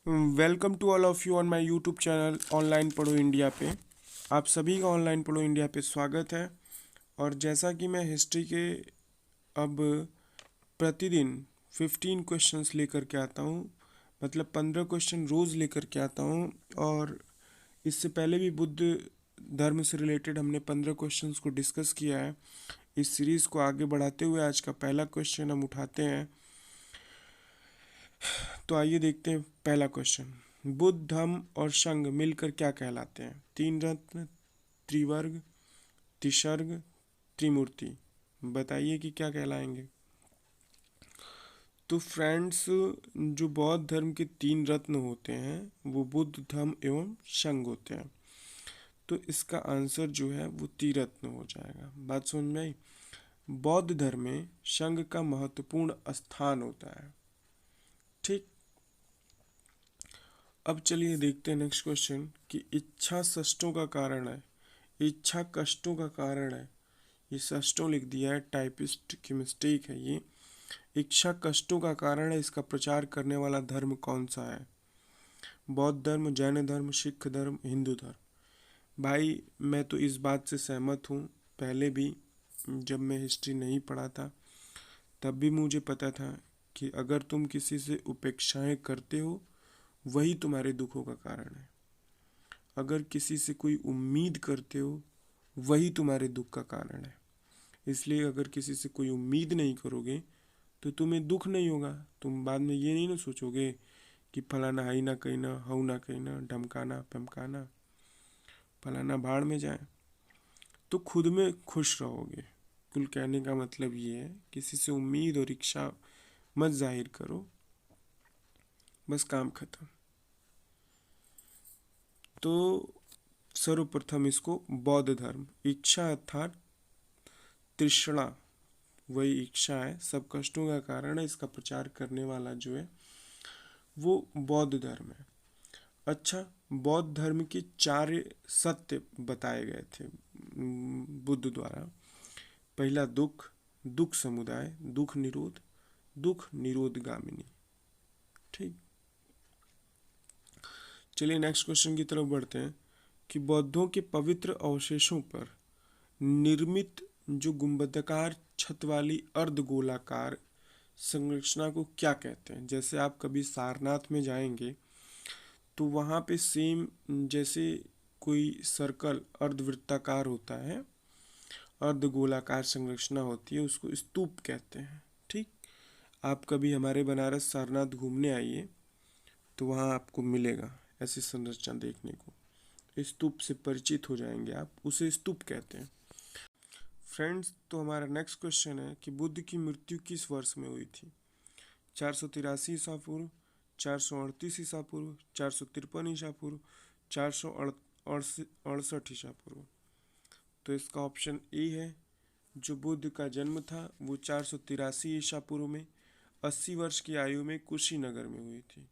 Welcome to all of you on my YouTube channel online Padho India पे। आप सभी का ऑनलाइन पढ़ो इंडिया पे स्वागत है। और जैसा कि मैं हिस्ट्री के अब प्रतिदिन 15 क्वेश्चंस लेकर के आता हूँ, मतलब 15 क्वेश्चन रोज़ लेकर के आता हूँ। और इससे पहले भी बुद्ध धर्म से रिलेटेड हमने 15 क्वेश्चंस को डिस्कस किया है। इस सीरीज़ को आगे बढ़ाते हुए आज का पहला क्वेश्चन हम उठाते हैं। तो आइए देखते हैं पहला क्वेश्चन। बुद्ध धम्म और संघ मिलकर क्या कहलाते हैं? तीन रत्न, त्रिवर्ग, त्रिसर्ग, त्रिमूर्ति। बताइए कि क्या कहलाएंगे। तो फ्रेंड्स, जो बौद्ध धर्म के तीन रत्न होते हैं वो बुद्ध धम्म एवं संघ होते हैं। तो इसका आंसर जो है वो त्रिरत्न हो जाएगा। बात समझ में आई? बौद्ध धर्म में संघ का महत्वपूर्ण स्थान होता है। ठीक। अब चलिए देखते हैं नेक्स्ट क्वेश्चन कि इच्छा कष्टों का कारण है। इच्छा कष्टों का कारण है, ये कष्टों लिख दिया है, टाइपिस्ट की मिस्टेक है ये। इच्छा कष्टों का कारण है, इसका प्रचार करने वाला धर्म कौन सा है? बौद्ध धर्म, जैन धर्म, सिख धर्म, हिंदू धर्म। भाई मैं तो इस बात से सहमत हूँ। पहले भी जब मैं हिस्ट्री नहीं पढ़ा था तब भी मुझे पता था कि अगर तुम किसी से उपेक्षाएं करते हो वही तुम्हारे दुखों का कारण है। अगर किसी से कोई उम्मीद करते हो वही तुम्हारे दुख का कारण है। इसलिए अगर किसी से कोई उम्मीद नहीं करोगे तो तुम्हें दुख नहीं होगा। तुम बाद में ये नहीं ना सोचोगे कि फलाना हाई ना कहीं ना, हऊ ना कहीं ना, ढमकाना पमकाना, फलाना भाड़ में जाए। तो खुद में खुश रहोगे। कुल कहने का मतलब ये है, किसी से उम्मीद और इच्छा मत जाहिर करो, बस काम खत्म। तो सर्वप्रथम इसको बौद्ध धर्म, इच्छा अर्थात तृष्णा, वही इच्छा है, सब कष्टों का कारण है, इसका प्रचार करने वाला जो है वो बौद्ध धर्म है। अच्छा, बौद्ध धर्म के चार सत्य बताए गए थे बुद्ध द्वारा। पहला दुख, दुख समुदाय, दुख निरोध, दुख निरोध गामिनी। ठीक। चलिए नेक्स्ट क्वेश्चन की तरफ बढ़ते हैं कि बौद्धों के पवित्र अवशेषों पर निर्मित जो गुंबदाकार छत वाली अर्धगोलाकार संरचना को क्या कहते हैं? जैसे आप कभी सारनाथ में जाएंगे तो वहाँ पे सेम जैसे कोई सर्कल अर्धवृत्ताकार होता है, अर्धगोलाकार संरचना होती है, उसको स्तूप कहते हैं। ठीक। आप कभी हमारे बनारस सारनाथ घूमने आइए तो वहाँ आपको मिलेगा ऐसी संरचना देखने को। स्तूप से परिचित हो जाएंगे आप, उसे स्तूप कहते हैं। फ्रेंड्स, तो हमारा नेक्स्ट क्वेश्चन है कि बुद्ध की मृत्यु किस वर्ष में हुई थी? 483 ईसा पूर्व, 438 ईसा पूर्व, 453 ईसा पूर्व, 468 ईसा पूर्व। तो इसका ऑप्शन ए है, जो बुद्ध का जन्म था वो 483 ईसा पूर्व में 80 वर्ष की आयु में कुशीनगर में हुई थी।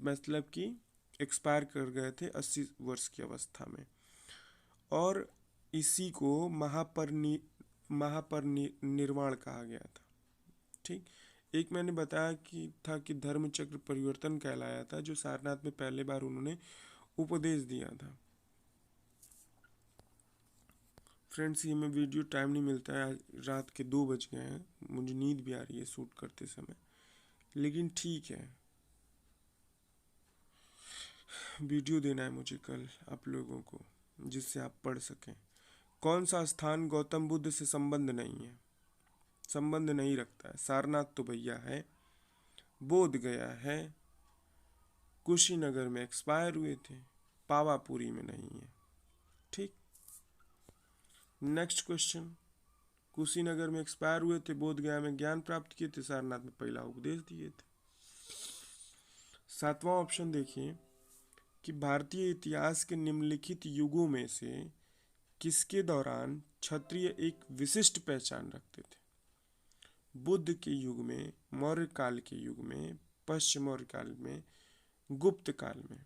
मतलब कि एक्सपायर कर गए थे 80 वर्ष की अवस्था में। और इसी को महापरिनिर्वाण कहा गया था। ठीक। एक मैंने बताया कि था कि धर्म चक्र परिवर्तन कहलाया था, जो सारनाथ में पहले बार उन्होंने उपदेश दिया था। फ्रेंड्स, ये मैं वीडियो टाइम नहीं मिलता है, रात के 2 बज गए हैं, मुझे नींद भी आ रही है शूट करते समय, लेकिन ठीक है, वीडियो देना है मुझे कल आप लोगों को जिससे आप पढ़ सकें। कौन सा स्थान गौतम बुद्ध से संबंध नहीं है, संबंध नहीं रखता है? सारनाथ तो भैया है, बोध गया है, कुशीनगर में एक्सपायर हुए थे, पावापुरी में नहीं है। ठीक। नेक्स्ट क्वेश्चन, कुशीनगर में एक्सपायर हुए थे, बोध गया में ज्ञान प्राप्त किए थे, सारनाथ में पहला उपदेश दिए थे। 7वां ऑप्शन देखिए कि भारतीय इतिहास के निम्नलिखित युगों में से किसके दौरान क्षत्रिय एक विशिष्ट पहचान रखते थे? बुद्ध के युग में, मौर्य काल के युग में, पश्चिम मौर्य काल में, गुप्त काल में।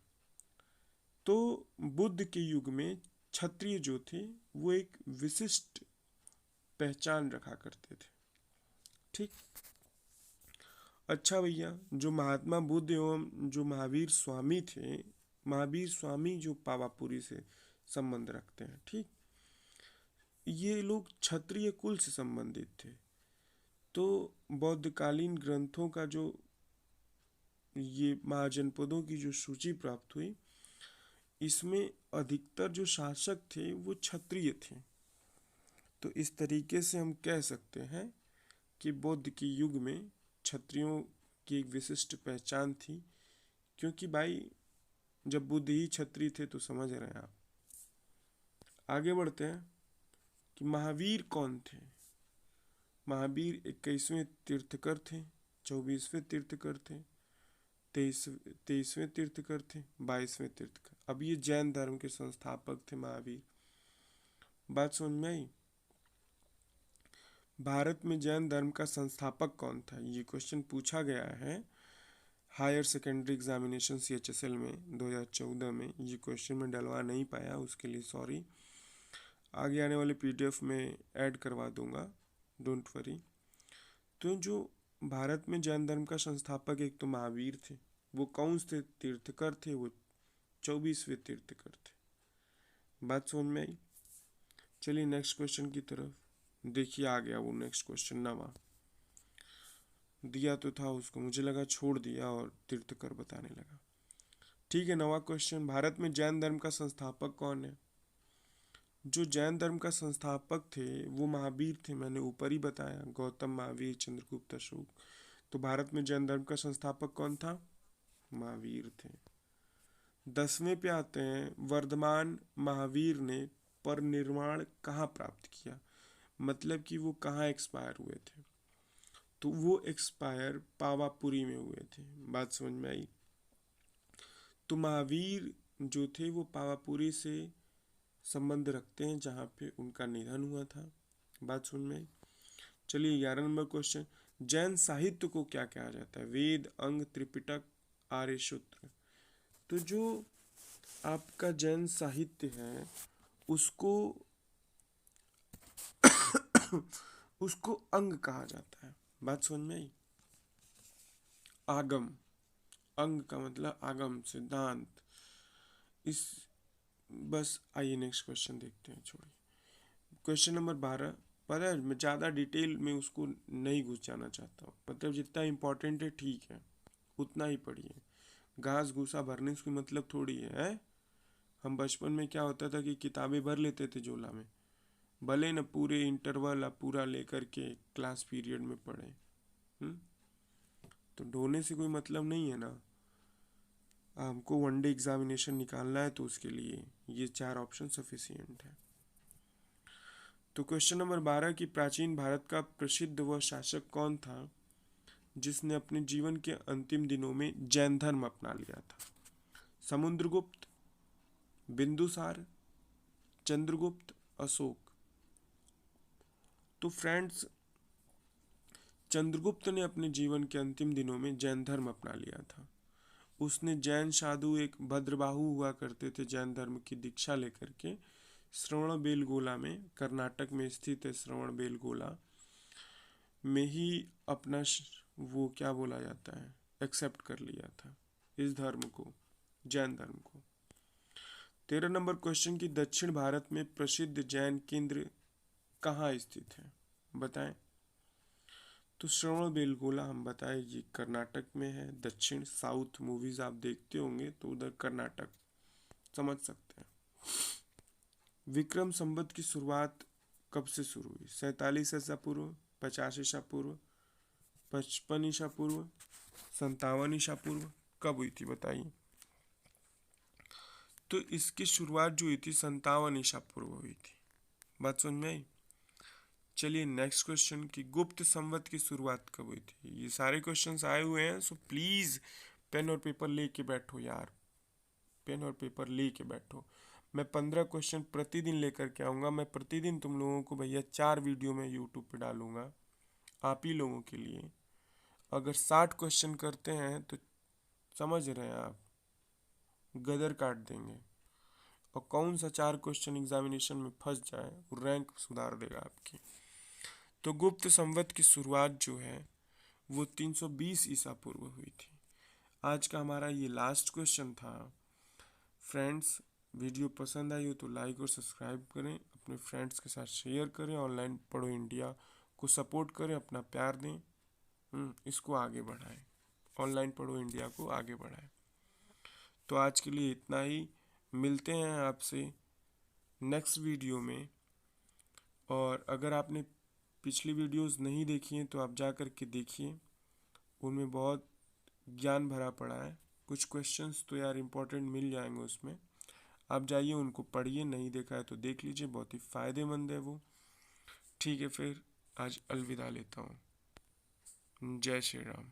तो बुद्ध के युग में क्षत्रिय जो थे वो एक विशिष्ट पहचान रखा करते थे। ठीक। अच्छा भैया, जो महात्मा बुद्ध एवं जो महावीर स्वामी थे, महावीर स्वामी जो पावापुरी से संबंध रखते हैं, ठीक, ये लोग क्षत्रिय कुल से संबंधित थे। तो बौद्धकालीन ग्रंथों का जो ये महाजनपदों की जो सूची प्राप्त हुई, इसमें अधिकतर जो शासक थे वो क्षत्रिय थे। तो इस तरीके से हम कह सकते हैं कि बौद्ध के युग में क्षत्रियों की एक विशिष्ट पहचान थी, क्योंकि भाई जब बुद्ध ही क्षत्रिय थे तो समझ रहे हैं आप। आगे बढ़ते हैं कि महावीर कौन थे। महावीर 21वें तीर्थकर थे, 24वें तीर्थकर थे, 23वें तीर्थकर थे, 22वें तीर्थकर। अब ये जैन धर्म के संस्थापक थे महावीर। बात समझ में आई। भारत में जैन धर्म का संस्थापक कौन था, ये क्वेश्चन पूछा गया है हायर सेकेंडरी एग्जामिनेशन CHSL में 2014 में। ये क्वेश्चन मैं डलवा नहीं पाया, उसके लिए सॉरी। आगे आने वाले PDF में ऐड करवा दूंगा, डोंट वरी। तो जो भारत में जैन धर्म का संस्थापक एक तो महावीर थे, वो कौन से तीर्थकर थे, वो 24वें तीर्थकर थे। बात समझ में आई। चलिए नेक्स्ट क्वेश्चन की तरफ देखिए। आ गया वो नेक्स्ट क्वेश्चन, नवा दिया तो था उसको, मुझे लगा छोड़ दिया और तीर्थकर बताने लगा। ठीक है, नवा क्वेश्चन, भारत में जैन धर्म का संस्थापक कौन है। जो जैन धर्म का संस्थापक थे वो महावीर थे, मैंने ऊपर ही बताया, गौतम, महावीर, चंद्रगुप्त, अशोक। तो भारत में जैन धर्म का संस्थापक कौन था, महावीर थे। 10वें पे आते हैं, वर्धमान महावीर ने परिनिर्वाण कहाँ प्राप्त किया, मतलब कि वो कहाँ एक्सपायर हुए थे। तो वो एक्सपायर पावापुरी में हुए थे। बात समझ में आई। तो महावीर जो थे वो पावापुरी से संबंध रखते हैं जहाँ पे उनका निधन हुआ था। बात समझ में आई। चलिए 11 नंबर क्वेश्चन, जैन साहित्य को क्या कहा जाता है, वेद, अंग, त्रिपिटक, आर्य सूत्र। तो जो आपका जैन साहित्य है उसको उसको अंग कहा जाता है। बात समझ में आई। आगम, अंग का मतलब आगम, सिद्धांत। इस बस आइए नेक्स्ट क्वेश्चन देखते हैं, छोड़िए। क्वेश्चन नंबर 12, पता है मैं ज़्यादा डिटेल में उसको नहीं घुस जाना चाहता हूँ, मतलब जितना इम्पोर्टेंट है ठीक है उतना ही पढ़िए। घास घूसा भरने से मतलब थोड़ी है। हम बचपन में क्या होता था कि किताबें भर लेते थे झोला में, भले न पूरे इंटरवल आप पूरा लेकर के क्लास पीरियड में पढ़े। तो ढोने से कोई मतलब नहीं है ना। हमको वनडे एग्जामिनेशन निकालना है तो उसके लिए ये 4 ऑप्शन सफिशियंट है। तो क्वेश्चन नंबर 12 की प्राचीन भारत का प्रसिद्ध वह शासक कौन था जिसने अपने जीवन के अंतिम दिनों में जैन धर्म अपना लिया था। समुद्रगुप्त, बिंदुसार, चंद्रगुप्त, अशोक। तो फ्रेंड्स, चंद्रगुप्त ने अपने जीवन के अंतिम दिनों में जैन धर्म अपना लिया था। उसने जैन साधु एक भद्रबाहु हुआ करते थे, जैन धर्म की दीक्षा लेकर के श्रवणबेलगोला में, कर्नाटक में स्थित है श्रवणबेलगोला में ही अपना वो क्या बोला जाता है एक्सेप्ट कर लिया था इस धर्म को, जैन धर्म को। 13 नंबर क्वेश्चन की दक्षिण भारत में प्रसिद्ध जैन केंद्र कहाँ स्थित है, बताएं। तो श्रवणबेलगोला हम बताएं ये कर्नाटक में है। दक्षिण, साउथ मूवीज आप देखते होंगे तो उधर कर्नाटक समझ सकते हैं। विक्रम संवत की शुरुआत कब से शुरू हुई, 47 ईसा पूर्व, 50 ईसा पूर्व, 55 ईसा पूर्व, 57 ईसा पूर्व, कब हुई थी बताइए। तो इसकी शुरुआत जो हुई थी 57 ईसा पूर्व हुई थी। बात समझ में आई। चलिए नेक्स्ट क्वेश्चन की गुप्त संवत की शुरुआत कब हुई थी। ये सारे क्वेश्चंस आए हुए हैं, सो प्लीज पेन और पेपर लेके बैठो यार, पेन और पेपर लेके बैठो। मैं 15 क्वेश्चन प्रतिदिन लेकर के आऊँगा। मैं प्रतिदिन तुम लोगों को भैया 4 वीडियो में यूट्यूब पे डालूंगा आप ही लोगों के लिए। अगर 60 क्वेश्चन करते हैं तो समझ रहे हैं आप, गदर काट देंगे। और कौन सा 4 क्वेश्चन एग्जामिनेशन में फंस जाए वो रैंक सुधार देगा आपकी। तो गुप्त संवत की शुरुआत जो है वो 320 ईसा पूर्व हुई थी। आज का हमारा ये लास्ट क्वेश्चन था। फ्रेंड्स, वीडियो पसंद आई हो तो लाइक और सब्सक्राइब करें, अपने फ्रेंड्स के साथ शेयर करें, ऑनलाइन पढ़ो इंडिया को सपोर्ट करें, अपना प्यार दें, इसको आगे बढ़ाएं, ऑनलाइन पढ़ो इंडिया को आगे बढ़ाएं। तो आज के लिए इतना ही, मिलते हैं आपसे नेक्स्ट वीडियो में। और अगर आपने पिछली वीडियोस नहीं देखी हैं तो आप जा कर के देखिए, उनमें बहुत ज्ञान भरा पड़ा है। कुछ क्वेश्चंस तो यार इम्पोर्टेंट मिल जाएंगे उसमें, आप जाइए उनको पढ़िए, नहीं देखा है तो देख लीजिए, बहुत ही फ़ायदेमंद है वो। ठीक है, फिर आज अलविदा लेता हूँ। जय श्री राम।